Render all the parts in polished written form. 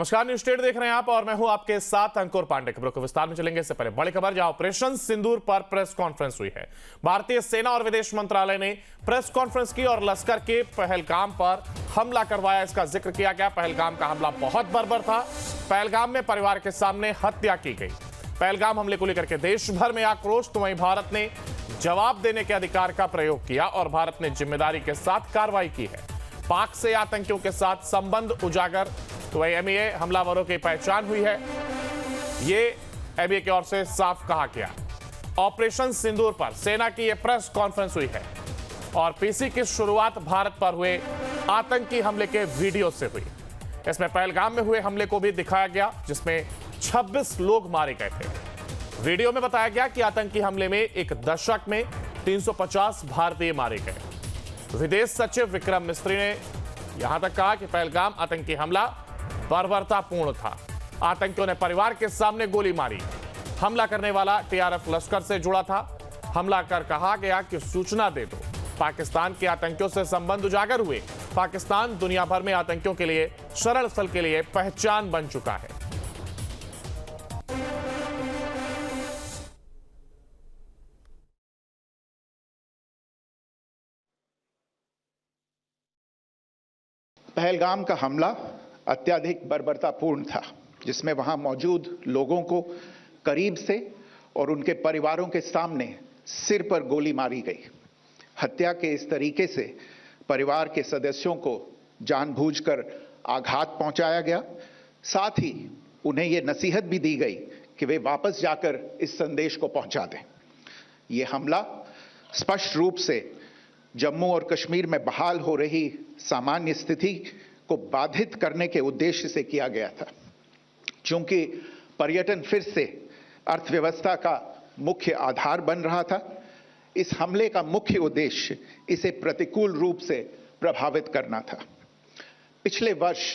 नमस्कार, news state देख रहे हैं आप और मैं हूं आपके साथ अंकुर पांडे। खबरों को विस्तार में चलेंगे। इससे पहले बड़ी खबर, जहां ऑपरेशन सिंदूर पर प्रेस कॉन्फ्रेंस हुई है। भारतीय सेना और विदेश मंत्रालय ने प्रेस कॉन्फ्रेंस की और लश्कर के पहलगाम पर हमला करवाया, इसका जिक्र किया गया। पहलगाम का हमला बहुत बर्बर था। पहलगाम में परिवार के सामने हत्या की गई। पहलगाम हमले को लेकर के देश भर में आक्रोश, तो वहीं भारत ने जवाब देने के अधिकार का प्रयोग किया और भारत ने जिम्मेदारी के साथ कार्रवाई की है। पाक से आतंकियों के साथ संबंध उजागर, तो वही एमईए हमलावरों की पहचान हुई है। ये एमईए की ओर से साफ कहा गया। ऑपरेशन सिंदूर पर सेना की यह प्रेस कॉन्फ्रेंस हुई है और पीसी की शुरुआत भारत पर हुए आतंकी हमले के वीडियो से हुई। इसमें पहलगाम में हुए हमले को भी दिखाया गया, जिसमें 26 लोग मारे गए थे। वीडियो में बताया गया कि आतंकी हमले में एक दशक में 350 भारतीय मारे गए। विदेश सचिव विक्रम मिस्री ने यहां तक कहा कि पहलगाम आतंकी हमला बर्बरतापूर्ण था। आतंकियों ने परिवार के सामने गोली मारी। हमला करने वाला टीआरएफ लश्कर से जुड़ा था। हमला कर कहा गया कि सूचना दे दो। पाकिस्तान के आतंकियों से संबंध उजागर हुए। पाकिस्तान दुनिया भर में आतंकियों के लिए शरण स्थल के लिए पहचान बन चुका है। पहलगाम का हमला अत्यधिक बर्बरतापूर्ण था, जिसमें वहां मौजूद लोगों को करीब से और उनके परिवारों के सामने सिर पर गोली मारी गई। हत्या के इस तरीके से परिवार के सदस्यों को जानबूझकर आघात पहुंचाया गया। साथ ही उन्हें यह नसीहत भी दी गई कि वे वापस जाकर इस संदेश को पहुंचा दें। यह हमला स्पष्ट रूप से जम्मू और कश्मीर में बहाल हो रही सामान्य स्थिति को बाधित करने के उद्देश्य से किया गया था। चूंकि पर्यटन फिर से अर्थव्यवस्था का मुख्य आधार बन रहा था, इस हमले का मुख्य उद्देश्य इसे प्रतिकूल रूप से प्रभावित करना था। पिछले वर्ष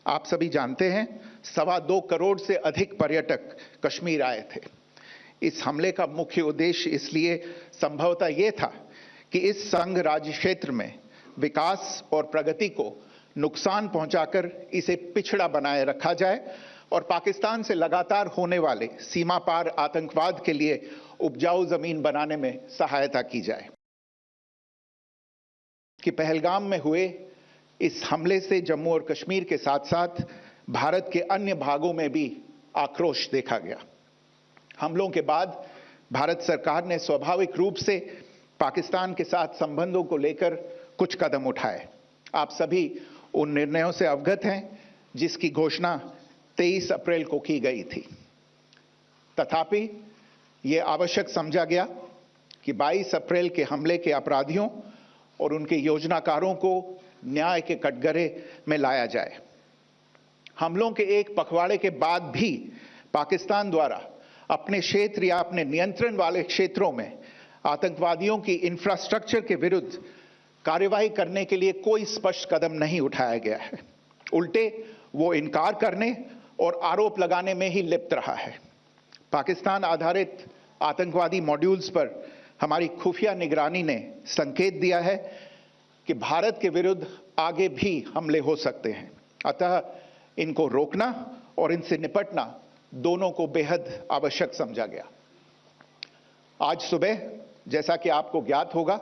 आप सभी जानते हैं, 2.25 करोड़ से अधिक पर्यटक कश्मीर आए थे। इस हमले का मुख्य उद्देश्य इसलिए संभवतः यह था कि इस संघ राज्य क्षेत्र में विकास और प्रगति को नुकसान पहुंचाकर इसे पिछड़ा बनाए रखा जाए और पाकिस्तान से लगातार होने वाले सीमा पार आतंकवाद के लिए उपजाऊ जमीन बनाने में सहायता की जाए। कि पहलगाम में हुए इस हमले से जम्मू और कश्मीर के साथ साथ भारत के अन्य भागों में भी आक्रोश देखा गया। हमलों के बाद भारत सरकार ने स्वाभाविक रूप से पाकिस्तान के साथ संबंधों को लेकर कुछ कदम उठाए। आप सभी उन निर्णयों से अवगत हैं जिसकी घोषणा 23 अप्रैल को की गई थी। तथापि यह आवश्यक समझा गया कि 22 अप्रैल के हमले के अपराधियों और उनके योजनाकारों को न्याय के कटघरे में लाया जाए। हमलों के एक पखवाड़े के बाद भी पाकिस्तान द्वारा अपने क्षेत्र या अपने नियंत्रण वाले क्षेत्रों में आतंकवादियों की इंफ्रास्ट्रक्चर के विरुद्ध कार्यवाही करने के लिए कोई स्पष्ट कदम नहीं उठाया गया है। उल्टे वो इनकार करने और आरोप लगाने में ही लिप्त रहा है। पाकिस्तान आधारित आतंकवादी मॉड्यूल्स पर हमारी खुफिया निगरानी ने संकेत दिया है कि भारत के विरुद्ध आगे भी हमले हो सकते हैं। अतः इनको रोकना और इनसे निपटना दोनों को बेहद आवश्यक समझा गया। आज सुबह, जैसा कि आपको ज्ञात होगा,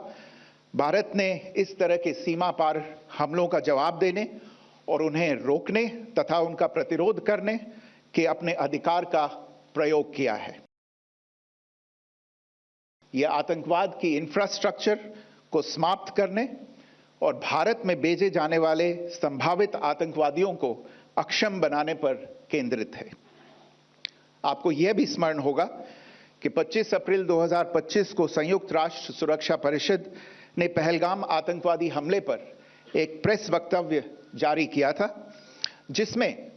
भारत ने इस तरह के सीमा पार हमलों का जवाब देने और उन्हें रोकने तथा उनका प्रतिरोध करने के अपने अधिकार का प्रयोग किया है। यह आतंकवाद की इंफ्रास्ट्रक्चर को समाप्त करने और भारत में भेजे जाने वाले संभावित आतंकवादियों को अक्षम बनाने पर केंद्रित है। आपको यह भी स्मरण होगा कि 25 अप्रैल 2025 को संयुक्त राष्ट्र सुरक्षा परिषद ने पहलगाम आतंकवादी हमले पर एक प्रेस वक्तव्य जारी किया था, जिसमें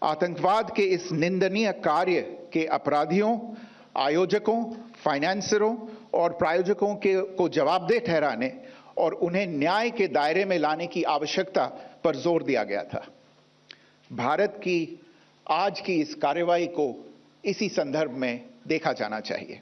आतंकवाद के इस निंदनीय कार्य के अपराधियों, आयोजकों, फाइनेंसरों और प्रायोजकों को जवाबदेह ठहराने और उन्हें न्याय के दायरे में लाने की आवश्यकता पर जोर दिया गया था। भारत की आज की इस कार्रवाई को इसी संदर्भ में देखा जाना चाहिए।